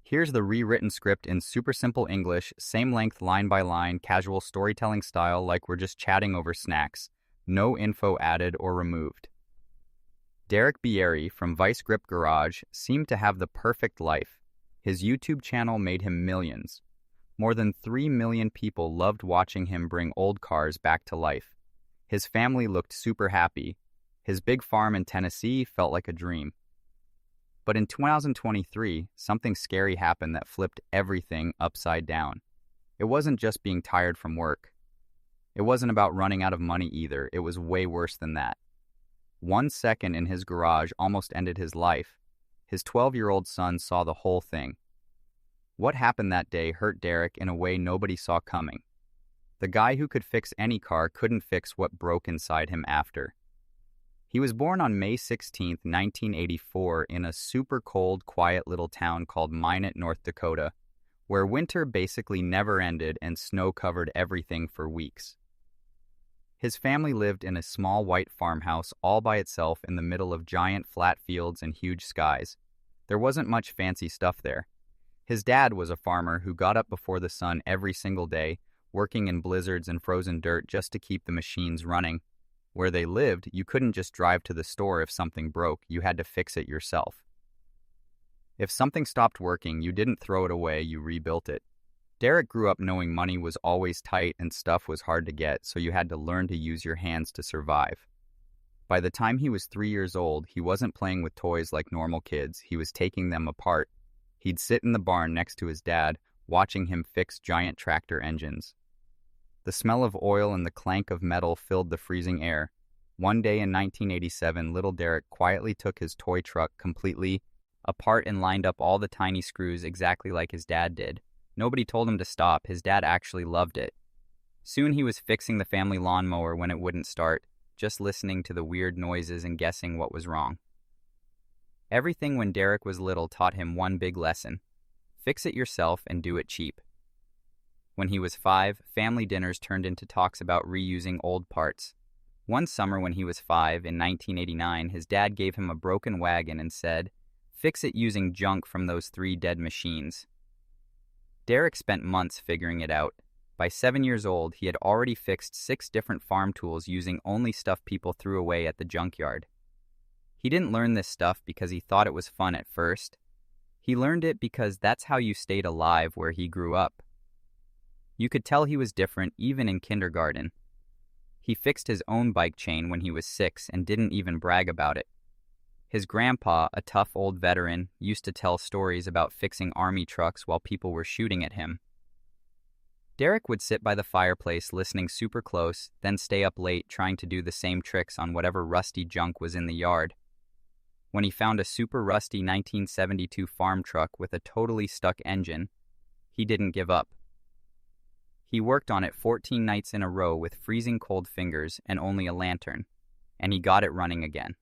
Here's the rewritten script in super simple English, same length line by line, casual storytelling style like we're just chatting over snacks. No info added or removed. Derek Bieri from Vice Grip Garage seemed to have the perfect life. His YouTube channel made him millions. More than 3 million people loved watching him bring old cars back to life. His family looked super happy. His big farm in Tennessee felt like a dream. But in 2023, something scary happened that flipped everything upside down. It wasn't just being tired from work. It wasn't about running out of money either. It was way worse than that. 1 second in his garage almost ended his life. His 12-year-old son saw the whole thing. What happened that day hurt Derek in a way nobody saw coming. The guy who could fix any car couldn't fix what broke inside him after. He was born on May 16, 1984, in a super cold, quiet little town called Minot, North Dakota, where winter basically never ended and snow covered everything for weeks. His family lived in a small white farmhouse all by itself in the middle of giant flat fields and huge skies. There wasn't much fancy stuff there. His dad was a farmer who got up before the sun every single day, working in blizzards and frozen dirt just to keep the machines running. Where they lived, you couldn't just drive to the store if something broke, you had to fix it yourself. If something stopped working, you didn't throw it away, you rebuilt it. Derek grew up knowing money was always tight and stuff was hard to get, so you had to learn to use your hands to survive. By the time he was 3 years old, he wasn't playing with toys like normal kids, he was taking them apart. He'd sit in the barn next to his dad, watching him fix giant tractor engines. The smell of oil and the clank of metal filled the freezing air. One day in 1987, little Derek quietly took his toy truck completely apart and lined up all the tiny screws exactly like his dad did. Nobody told him to stop. His dad actually loved it. Soon he was fixing the family lawnmower when it wouldn't start, just listening to the weird noises and guessing what was wrong. Everything when Derek was little taught him one big lesson. Fix it yourself and do it cheap. When he was 5, family dinners turned into talks about reusing old parts. One summer when he was 5, in 1989, his dad gave him a broken wagon and said, "Fix it using junk from those 3 dead machines." Derek spent months figuring it out. By 7 years old, he had already fixed 6 different farm tools using only stuff people threw away at the junkyard. He didn't learn this stuff because he thought it was fun at first. He learned it because that's how you stayed alive where he grew up. You could tell he was different even in kindergarten. He fixed his own bike chain when he was 6 and didn't even brag about it. His grandpa, a tough old veteran, used to tell stories about fixing army trucks while people were shooting at him. Derek would sit by the fireplace listening super close, then stay up late trying to do the same tricks on whatever rusty junk was in the yard. When he found a super rusty 1972 farm truck with a totally stuck engine, he didn't give up. He worked on it 14 nights in a row with freezing cold fingers and only a lantern, and he got it running again.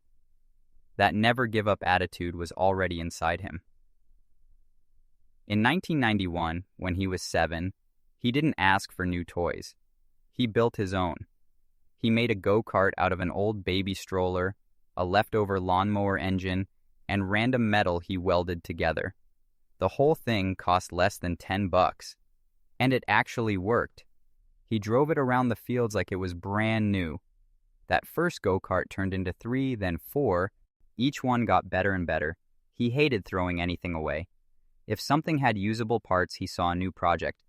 That never-give-up attitude was already inside him. In 1991, when he was 7, he didn't ask for new toys. He built his own. He made a go-kart out of an old baby stroller, a leftover lawnmower engine, and random metal he welded together. The whole thing cost less than $10. And it actually worked. He drove it around the fields like it was brand new. That first go-kart turned into 3, then 4. Each one got better and better. He hated throwing anything away. If something had usable parts, he saw a new project.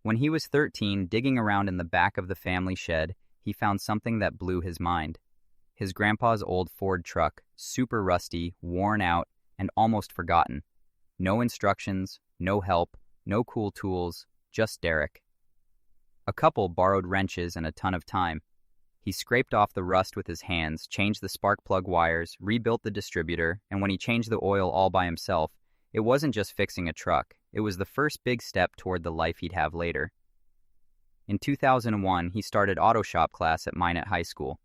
When he was 13, digging around in the back of the family shed, he found something that blew his mind. His grandpa's old Ford truck, super rusty, worn out, and almost forgotten. No instructions, no help, no cool tools, just Derek. A couple borrowed wrenches and a ton of time. He scraped off the rust with his hands, changed the spark plug wires, rebuilt the distributor, and when he changed the oil all by himself, it wasn't just fixing a truck. It was the first big step toward the life he'd have later. In 2001, he started auto shop class at Minot High School.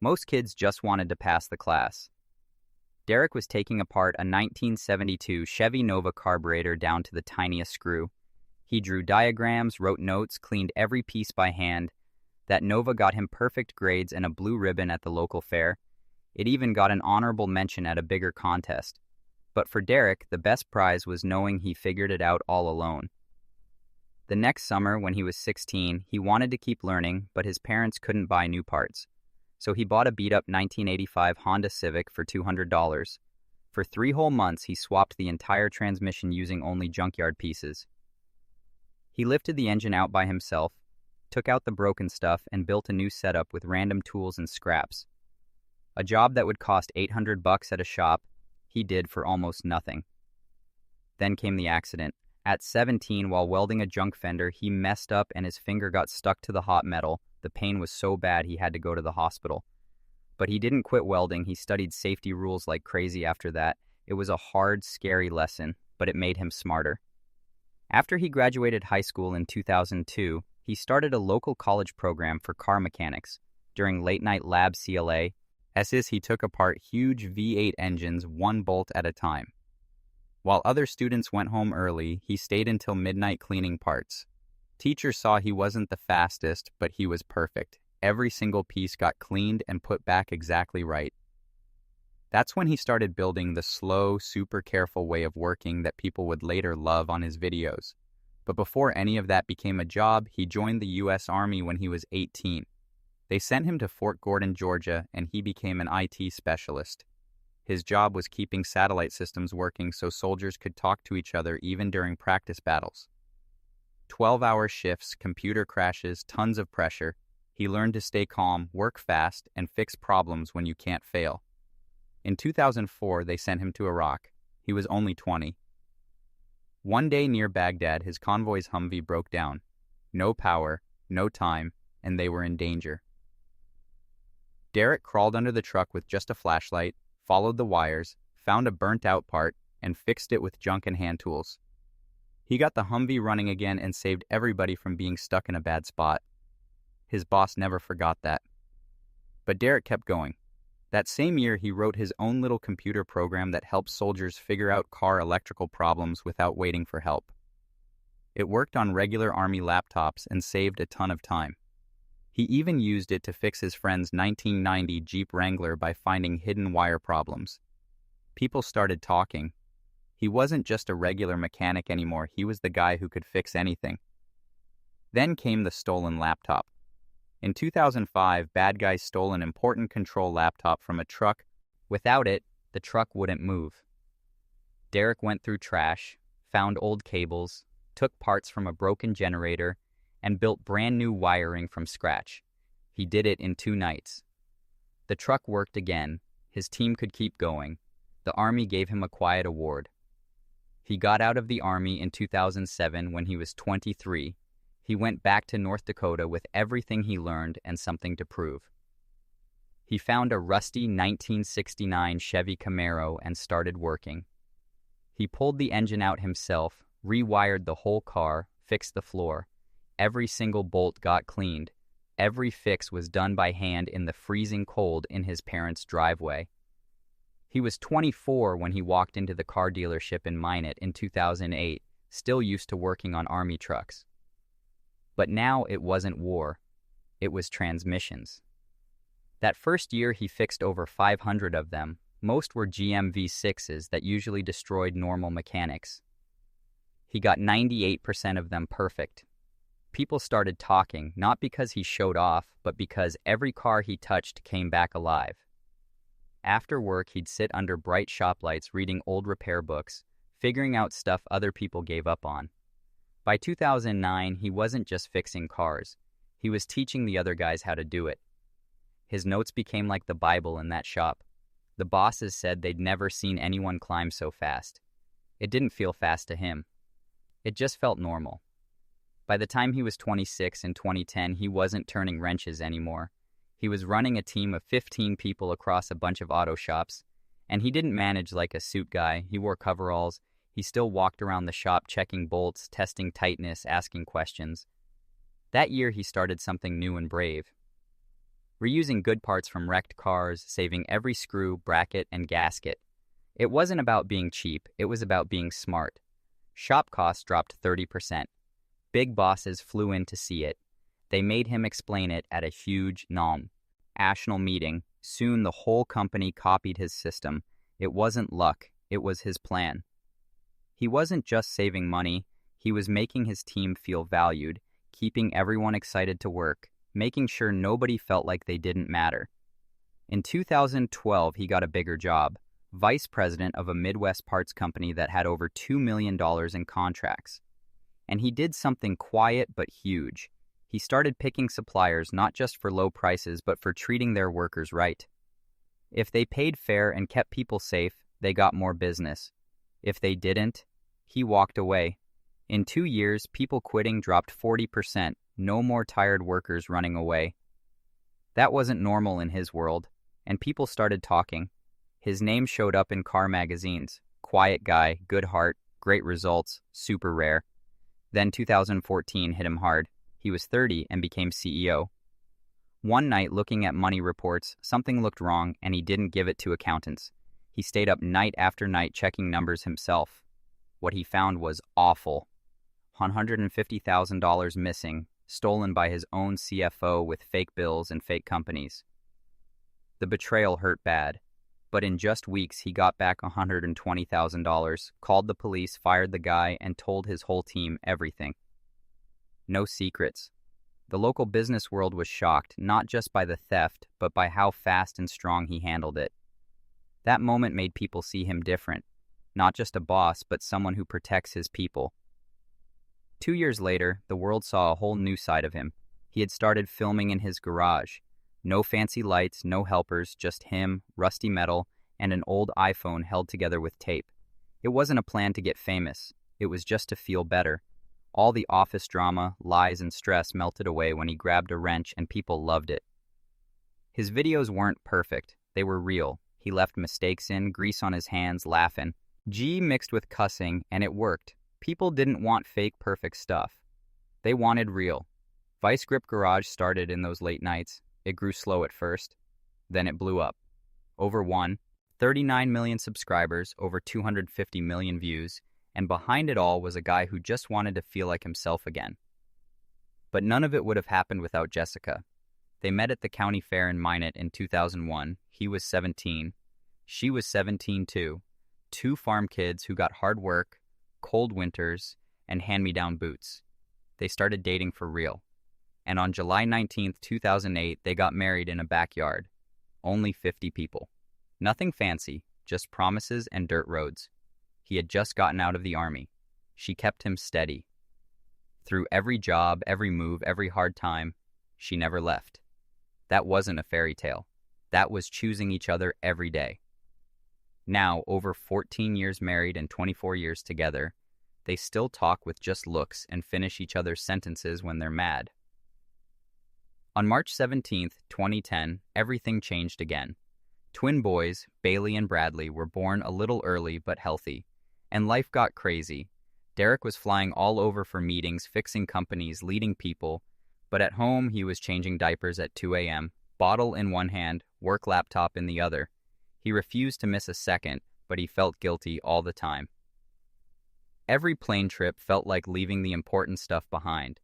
Most kids just wanted to pass the class. Derek was taking apart a 1972 Chevy Nova carburetor down to the tiniest screw. He drew diagrams, wrote notes, cleaned every piece by hand. That Nova got him perfect grades and a blue ribbon at the local fair. It even got an honorable mention at a bigger contest. But for Derek, the best prize was knowing he figured it out all alone. The next summer, when he was 16, he wanted to keep learning, but his parents couldn't buy new parts. So he bought a beat-up 1985 Honda Civic for $200. For 3 whole months, he swapped the entire transmission using only junkyard pieces. He lifted the engine out by himself, took out the broken stuff, and built a new setup with random tools and scraps. A job that would cost $800 at a shop, he did for almost nothing. Then came the accident. At 17, while welding a junk fender, he messed up and his finger got stuck to the hot metal. The pain was so bad he had to go to the hospital. But he didn't quit welding. He studied safety rules like crazy after that. It was a hard, scary lesson, but it made him smarter. After he graduated high school in 2002, he started a local college program for car mechanics. During late-night lab CLA, he took apart huge V8 engines 1 bolt at a time. While other students went home early, he stayed until midnight cleaning parts. Teachers saw he wasn't the fastest, but he was perfect. Every single piece got cleaned and put back exactly right. That's when he started building the slow, super careful way of working that people would later love on his videos. But before any of that became a job, he joined the U.S. Army when he was 18. They sent him to Fort Gordon, Georgia, and he became an IT specialist. His job was keeping satellite systems working so soldiers could talk to each other even during practice battles. 12-hour shifts, computer crashes, tons of pressure. He learned to stay calm, work fast, and fix problems when you can't fail. In 2004, they sent him to Iraq. He was only 20. One day near Baghdad, his convoy's Humvee broke down. No power, no time, and they were in danger. Derek crawled under the truck with just a flashlight, followed the wires, found a burnt-out part, and fixed it with junk and hand tools. He got the Humvee running again and saved everybody from being stuck in a bad spot. His boss never forgot that. But Derek kept going. That same year, he wrote his own little computer program that helps soldiers figure out car electrical problems without waiting for help. It worked on regular Army laptops and saved a ton of time. He even used it to fix his friend's 1990 Jeep Wrangler by finding hidden wire problems. People started talking. He wasn't just a regular mechanic anymore, he was the guy who could fix anything. Then came the stolen laptop. In 2005, bad guys stole an important control laptop from a truck. Without it, the truck wouldn't move. Derek went through trash, found old cables, took parts from a broken generator, and built brand new wiring from scratch. He did it in 2 nights. The truck worked again. His team could keep going. The Army gave him a quiet award. He got out of the Army in 2007 when he was 23. He went back to North Dakota with everything he learned and something to prove. He found a rusty 1969 Chevy Camaro and started working. He pulled the engine out himself, rewired the whole car, fixed the floor. Every single bolt got cleaned. Every fix was done by hand in the freezing cold in his parents' driveway. He was 24 when he walked into the car dealership in Minot in 2008, still used to working on Army trucks. But now it wasn't war. It was transmissions. That first year he fixed over 500 of them. Most were GM V6s that usually destroyed normal mechanics. He got 98% of them perfect. People started talking, not because he showed off, but because every car he touched came back alive. After work, he'd sit under bright shop lights reading old repair books, figuring out stuff other people gave up on. By 2009, he wasn't just fixing cars. He was teaching the other guys how to do it. His notes became like the Bible in that shop. The bosses said they'd never seen anyone climb so fast. It didn't feel fast to him. It just felt normal. By the time he was 26 in 2010, he wasn't turning wrenches anymore. He was running a team of 15 people across a bunch of auto shops, and he didn't manage like a suit guy. He wore coveralls. He still walked around the shop checking bolts, testing tightness, asking questions. That year, he started something new and brave. Reusing good parts from wrecked cars, saving every screw, bracket, and gasket. It wasn't about being cheap. It was about being smart. Shop costs dropped 30%. Big bosses flew in to see it. They made him explain it at a huge national meeting. Soon the whole company copied his system. It wasn't luck. It was his plan. He wasn't just saving money, he was making his team feel valued, keeping everyone excited to work, making sure nobody felt like they didn't matter. In 2012, he got a bigger job, vice president of a Midwest parts company that had over $2 million in contracts. And he did something quiet but huge. He started picking suppliers not just for low prices but for treating their workers right. If they paid fair and kept people safe, they got more business. If they didn't, he walked away. In 2 years, people quitting dropped 40%, no more tired workers running away. That wasn't normal in his world, and people started talking. His name showed up in car magazines. Quiet guy, good heart, great results, super rare. Then 2014 hit him hard. He was 30 and became CEO. One night, looking at money reports, something looked wrong and he didn't give it to accountants. He stayed up night after night checking numbers himself. What he found was awful. $150,000 missing, stolen by his own CFO with fake bills and fake companies. The betrayal hurt bad, but in just weeks he got back $120,000, called the police, fired the guy, and told his whole team everything. No secrets. The local business world was shocked, not just by the theft, but by how fast and strong he handled it. That moment made people see him different. Not just a boss, but someone who protects his people. 2 years later, the world saw a whole new side of him. He had started filming in his garage. No fancy lights, no helpers, just him, rusty metal, and an old iPhone held together with tape. It wasn't a plan to get famous. It was just to feel better. All the office drama, lies, and stress melted away when he grabbed a wrench, and people loved it. His videos weren't perfect. They were real. He left mistakes in, grease on his hands, laughing. G mixed with cussing, and it worked. People didn't want fake perfect stuff. They wanted real. Vice Grip Garage started in those late nights. It grew slow at first. Then it blew up. Over 39 million subscribers, over 250 million views, and behind it all was a guy who just wanted to feel like himself again. But none of it would have happened without Jessica. They met at the county fair in Minot in 2001. He was 17. She was 17 too. 2 farm kids who got hard work, cold winters, and hand-me-down boots. They started dating for real. And on July 19, 2008, they got married in a backyard. Only 50 people. Nothing fancy, just promises and dirt roads. He had just gotten out of the army. She kept him steady. Through every job, every move, every hard time, she never left. That wasn't a fairy tale. That was choosing each other every day. Now, over 14 years married and 24 years together, they still talk with just looks and finish each other's sentences when they're mad. On March 17, 2010, everything changed again. Twin boys, Bailey and Bradley, were born a little early but healthy, and life got crazy. Derek was flying all over for meetings, fixing companies, leading people, but at home he was changing diapers at 2 a.m., bottle in one hand, work laptop in the other. He refused to miss a second, but he felt guilty all the time. Every plane trip felt like leaving the important stuff behind.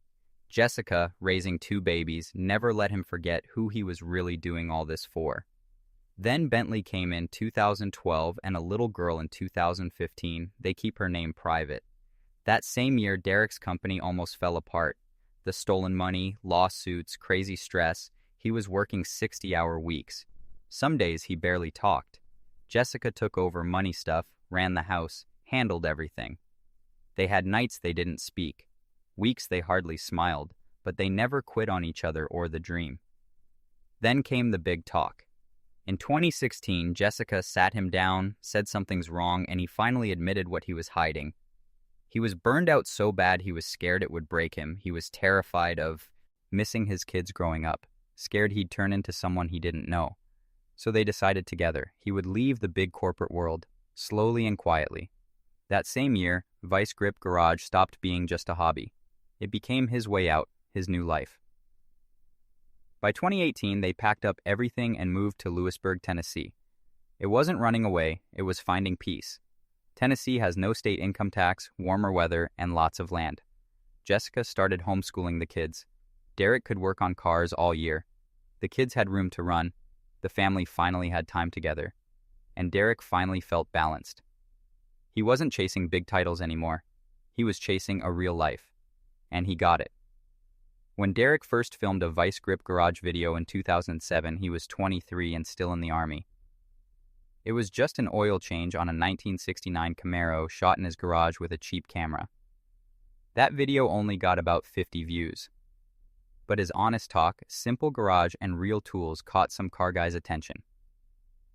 Jessica, raising 2 babies, never let him forget who he was really doing all this for. Then Bentley came in 2012 and a little girl in 2015. They keep her name private. That same year, Derek's company almost fell apart. The stolen money, lawsuits, crazy stress. He was working 60-hour weeks. Some days he barely talked. Jessica took over money stuff, ran the house, handled everything. They had nights they didn't speak. Weeks they hardly smiled, but they never quit on each other or the dream. Then came the big talk. In 2016, Jessica sat him down, said something's wrong, and he finally admitted what he was hiding. He was burned out so bad he was scared it would break him. He was terrified of missing his kids growing up, scared he'd turn into someone he didn't know. So they decided together he would leave the big corporate world, slowly and quietly. That same year, Vice Grip Garage stopped being just a hobby. It became his way out, his new life. By 2018, they packed up everything and moved to Lewisburg, Tennessee. It wasn't running away, it was finding peace. Tennessee has no state income tax, warmer weather, and lots of land. Jessica started homeschooling the kids. Derek could work on cars all year. The kids had room to run. The family finally had time together. And Derek finally felt balanced. He wasn't chasing big titles anymore. He was chasing a real life. And he got it. When Derek first filmed a vice grip garage video in 2007, he was 23 and still in the Army. It was just an oil change on a 1969 Camaro shot in his garage with a cheap camera. That video only got about 50 views. But his honest talk, simple garage, and real tools caught some car guys' attention.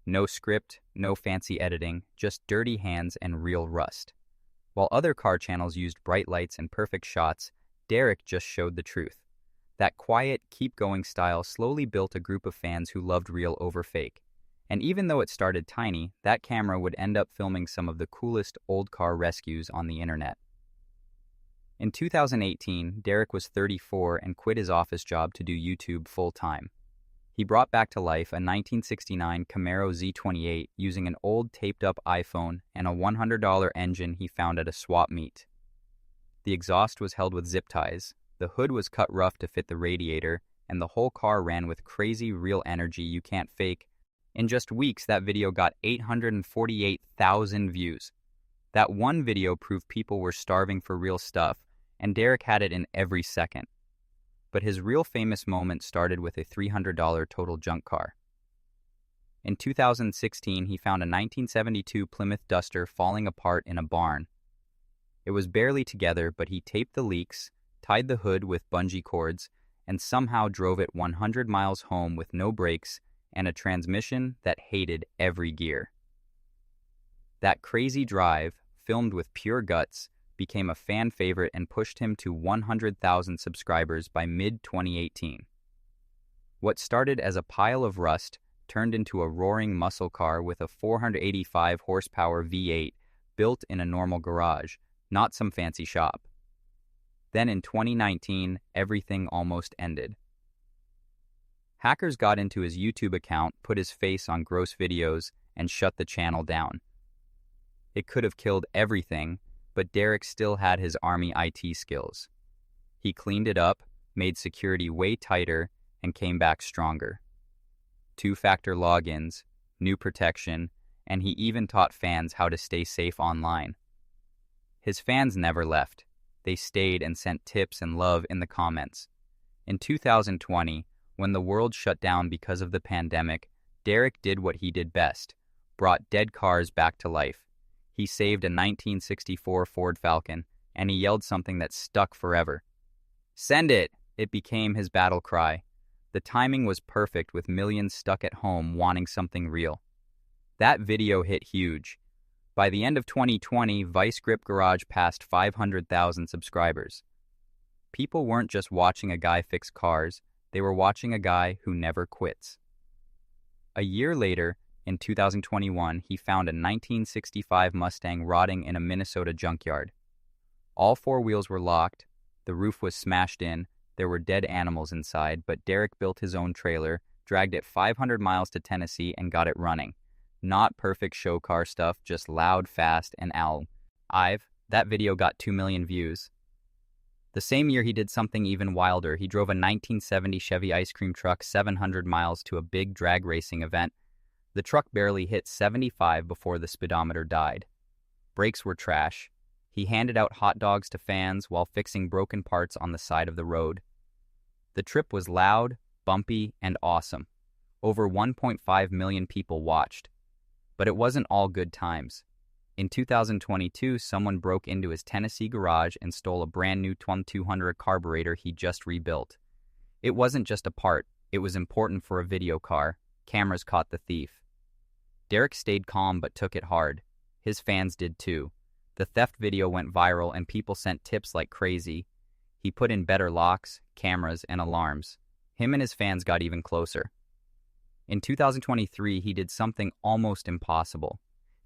No script, no fancy editing, just dirty hands and real rust. While other car channels used bright lights and perfect shots, Derek just showed the truth. That quiet, keep-going style slowly built a group of fans who loved real over fake. And even though it started tiny, that camera would end up filming some of the coolest old car rescues on the internet. In 2018, Derek was 34 and quit his office job to do YouTube full-time. He brought back to life a 1969 Camaro Z28 using an old taped-up iPhone and a $100 engine he found at a swap meet. The exhaust was held with zip ties, the hood was cut rough to fit the radiator, and the whole car ran with crazy real energy you can't fake. In just weeks, that video got 848,000 views. That one video proved people were starving for real stuff, and Derek had it in every second. But his real famous moment started with a $300 total junk car. In 2016, he found a 1972 Plymouth Duster falling apart in a barn. It was barely together, but he taped the leaks, tied the hood with bungee cords, and somehow drove it 100 miles home with no brakes and a transmission that hated every gear. That crazy drive, filmed with pure guts, became a fan favorite and pushed him to 100,000 subscribers by mid-2018. What started as a pile of rust turned into a roaring muscle car with a 485 horsepower V8 built in a normal garage, not some fancy shop. Then in 2019, everything almost ended. Hackers got into his YouTube account, put his face on gross videos, and shut the channel down. It could have killed everything, but Derek still had his Army IT skills. He cleaned it up, made security way tighter, and came back stronger. Two-factor logins, new protection, and he even taught fans how to stay safe online. His fans never left. They stayed and sent tips and love in the comments. In 2020, when the world shut down because of the pandemic, Derek did what he did best, brought dead cars back to life. He saved a 1964 Ford Falcon, and he yelled something that stuck forever. "Send it!" It became his battle cry. The timing was perfect with millions stuck at home wanting something real. That video hit huge. By the end of 2020, Vice Grip Garage passed 500,000 subscribers. People weren't just watching a guy fix cars, they were watching a guy who never quits. A year later, in 2021, he found a 1965 Mustang rotting in a Minnesota junkyard. All four wheels were locked, the roof was smashed in, there were dead animals inside, but Derek built his own trailer, dragged it 500 miles to Tennessee, and got it running. Not perfect show car stuff, just loud, fast, and alive. That video got 2 million views. The same year he did something even wilder. He drove a 1970 Chevy ice cream truck 700 miles to a big drag racing event. The truck barely hit 75 before the speedometer died. Brakes were trash. He handed out hot dogs to fans while fixing broken parts on the side of the road. The trip was loud, bumpy, and awesome. Over 1.5 million people watched. But it wasn't all good times. In 2022, someone broke into his Tennessee garage and stole a brand new 2200 carburetor he just rebuilt. It wasn't just a part, it was important for a video car. Cameras caught the thief. Derek stayed calm but took it hard. His fans did too. The theft video went viral and people sent tips like crazy. He put in better locks, cameras, and alarms. Him and his fans got even closer. In 2023, he did something almost impossible.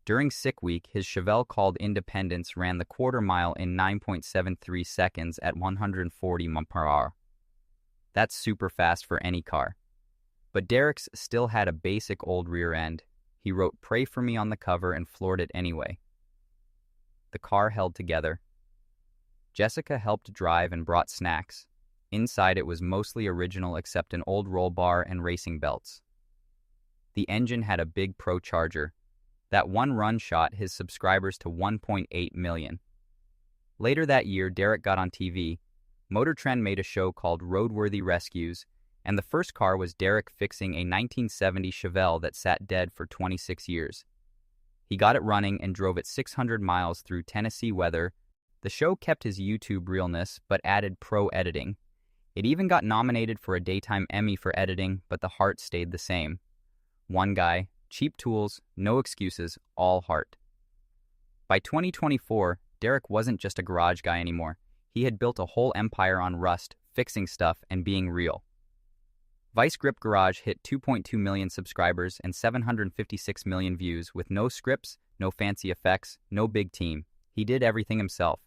During Sick Week, his Chevelle called Independence ran the quarter mile in 9.73 seconds at 140 mph. That's super fast for any car. But Derek's still had a basic old rear end. He wrote "Pray for me" on the cover and floored it anyway. The car held together. Jessica helped drive and brought snacks. Inside it was mostly original except an old roll bar and racing belts. The engine had a big Pro Charger. That one run shot his subscribers to 1.8 million. Later that year, Derek got on TV. Motor Trend made a show called Roadworthy Rescues, and the first car was Derek fixing a 1970 Chevelle that sat dead for 26 years. He got it running and drove it 600 miles through Tennessee weather. The show kept his YouTube realness, but added pro editing. It even got nominated for a Daytime Emmy for editing, but the heart stayed the same. One guy, cheap tools, no excuses, all heart. By 2024, Derek wasn't just a garage guy anymore. He had built a whole empire on rust, fixing stuff, and being real. Vice Grip Garage hit 2.2 million subscribers and 756 million views with no scripts, no fancy effects, no big team. He did everything himself.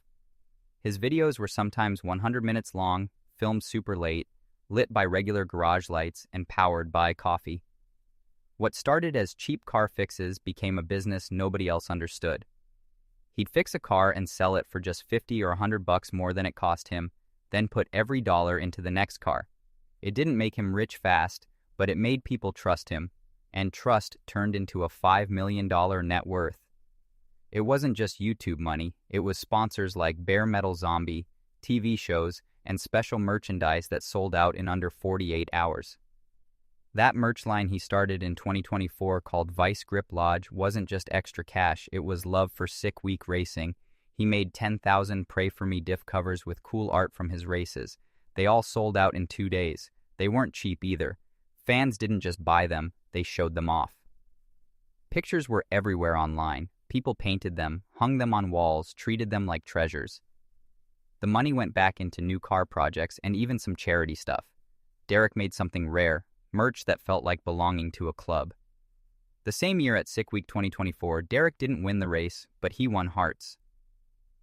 His videos were sometimes 100 minutes long, filmed super late, lit by regular garage lights, and powered by coffee. What started as cheap car fixes became a business nobody else understood. He'd fix a car and sell it for just $50 or $100 more than it cost him, then put every dollar into the next car. It didn't make him rich fast, but it made people trust him, and trust turned into a $5 million net worth. It wasn't just YouTube money, it was sponsors like Bare Metal Zombie, TV shows, and special merchandise that sold out in under 48 hours. That merch line he started in 2024 called Vice Grip Lodge wasn't just extra cash, it was love for Sick Week racing. He made 10,000 Pray For Me diff covers with cool art from his races. They all sold out in 2 days. They weren't cheap either. Fans didn't just buy them, they showed them off. Pictures were everywhere online. People painted them, hung them on walls, treated them like treasures. The money went back into new car projects and even some charity stuff. Derek made something rare, merch that felt like belonging to a club. The same year at Sick Week 2024, Derek didn't win the race, but he won hearts.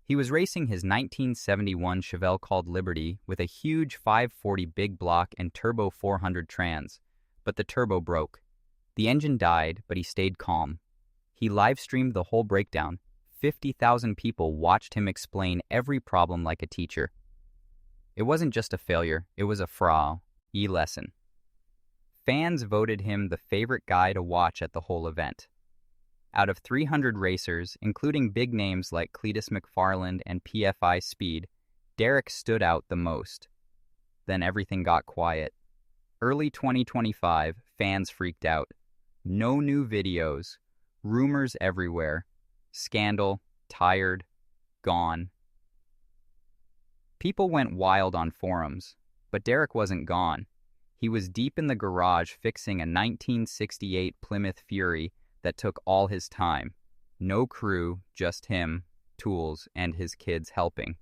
He was racing his 1971 Chevelle called Liberty with a huge 540 big block and turbo 400 trans, but the turbo broke. The engine died, but he stayed calm. He live-streamed the whole breakdown. 50,000 people watched him explain every problem like a teacher. It wasn't just a failure, it was a lesson. Fans voted him the favorite guy to watch at the whole event. Out of 300 racers, including big names like Cletus McFarland and PFI Speed, Derek stood out the most. Then everything got quiet. Early 2025, fans freaked out. No new videos, rumors everywhere, scandal, tired, gone. People went wild on forums, but Derek wasn't gone. He was deep in the garage fixing a 1968 Plymouth Fury that took all his time. No crew, just him, tools, and his kids helping.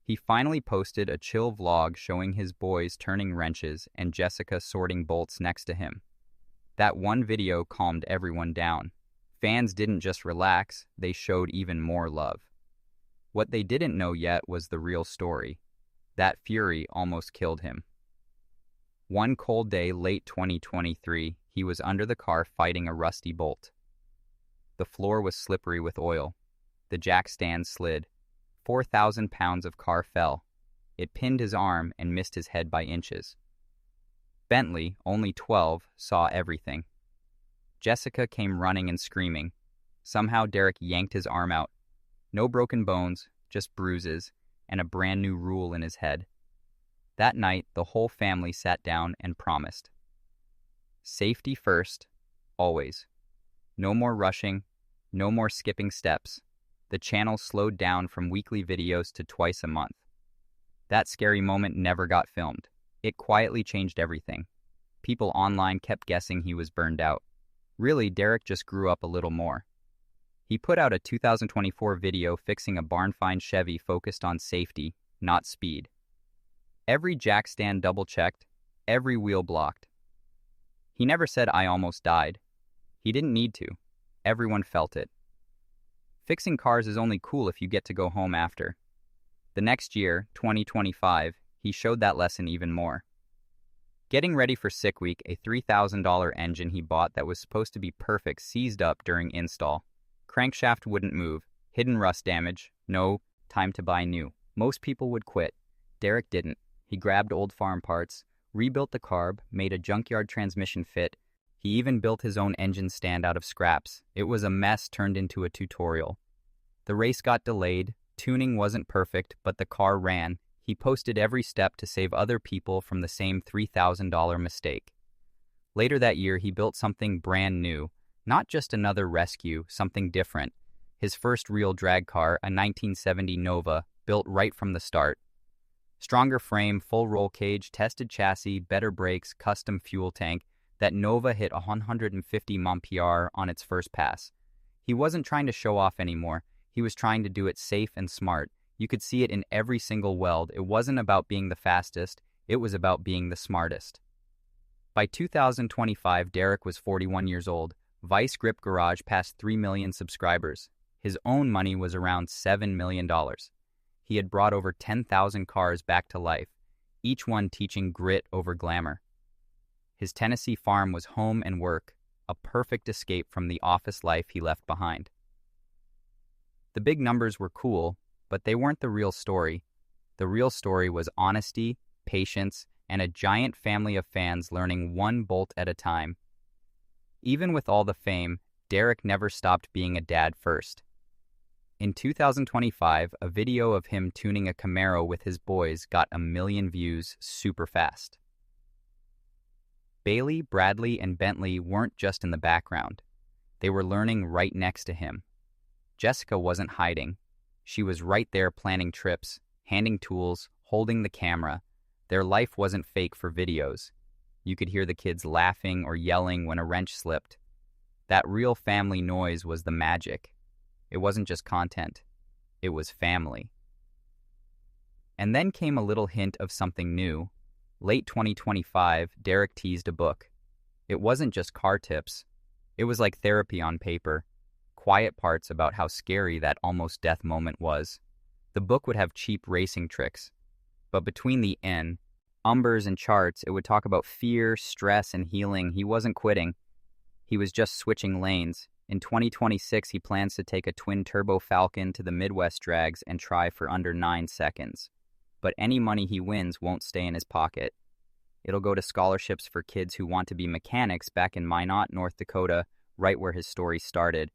He finally posted a chill vlog showing his boys turning wrenches and Jessica sorting bolts next to him. That one video calmed everyone down. Fans didn't just relax, they showed even more love. What they didn't know yet was the real story. That Fury almost killed him. One cold day late 2023, he was under the car fighting a rusty bolt. The floor was slippery with oil. The jack stand slid. 4,000 pounds of car fell. It pinned his arm and missed his head by inches. Bentley, only 12, saw everything. Jessica came running and screaming. Somehow Derek yanked his arm out. No broken bones, just bruises, and a brand new rule in his head. That night, the whole family sat down and promised. Safety first, always. No more rushing, no more skipping steps. The channel slowed down from weekly videos to twice a month. That scary moment never got filmed. It quietly changed everything. People online kept guessing he was burned out. Really, Derek just grew up a little more. He put out a 2024 video fixing a barn-find Chevy focused on safety, not speed. Every jack stand double-checked, every wheel blocked. He never said, "I almost died." He didn't need to. Everyone felt it. Fixing cars is only cool if you get to go home after. The next year, 2025, he showed that lesson even more. Getting ready for Sick Week, a $3,000 engine he bought that was supposed to be perfect seized up during install. Crankshaft wouldn't move, hidden rust damage, no, time to buy new. Most people would quit. Derek didn't. He grabbed old farm parts, rebuilt the carb, made a junkyard transmission fit. He even built his own engine stand out of scraps. It was a mess turned into a tutorial. The race got delayed, tuning wasn't perfect, but the car ran. He posted every step to save other people from the same $3,000 mistake. Later that year, he built something brand new, not just another rescue, something different. His first real drag car, a 1970 Nova, built right from the start. Stronger frame, full roll cage, tested chassis, better brakes, custom fuel tank. That Nova hit 150 mph on its first pass. He wasn't trying to show off anymore. He was trying to do it safe and smart. You could see it in every single weld. It wasn't about being the fastest. It was about being the smartest. By 2025, Derek was 41 years old. Vice Grip Garage passed 3 million subscribers. His own money was around $7 million. He had brought over 10,000 cars back to life, each one teaching grit over glamour. His Tennessee farm was home and work, a perfect escape from the office life he left behind. The big numbers were cool, but they weren't the real story. The real story was honesty, patience, and a giant family of fans learning one bolt at a time. Even with all the fame, Derek never stopped being a dad first. In 2025, a video of him tuning a Camaro with his boys got 1 million views super fast. Bailey, Bradley, and Bentley weren't just in the background. They were learning right next to him. Jessica wasn't hiding. She was right there planning trips, handing tools, holding the camera. Their life wasn't fake for videos. You could hear the kids laughing or yelling when a wrench slipped. That real family noise was the magic. It wasn't just content. It was family. And then came a little hint of something new. Late 2025, Derek teased a book. It wasn't just car tips. It was like therapy on paper. Quiet parts about how scary that almost death moment was. The book would have cheap racing tricks. But between the numbers and charts, it would talk about fear, stress, and healing. He wasn't quitting. He was just switching lanes. In 2026, he plans to take a twin-turbo Falcon to the Midwest drags and try for under 9 seconds. But any money he wins won't stay in his pocket. It'll go to scholarships for kids who want to be mechanics back in Minot, North Dakota, right where his story started.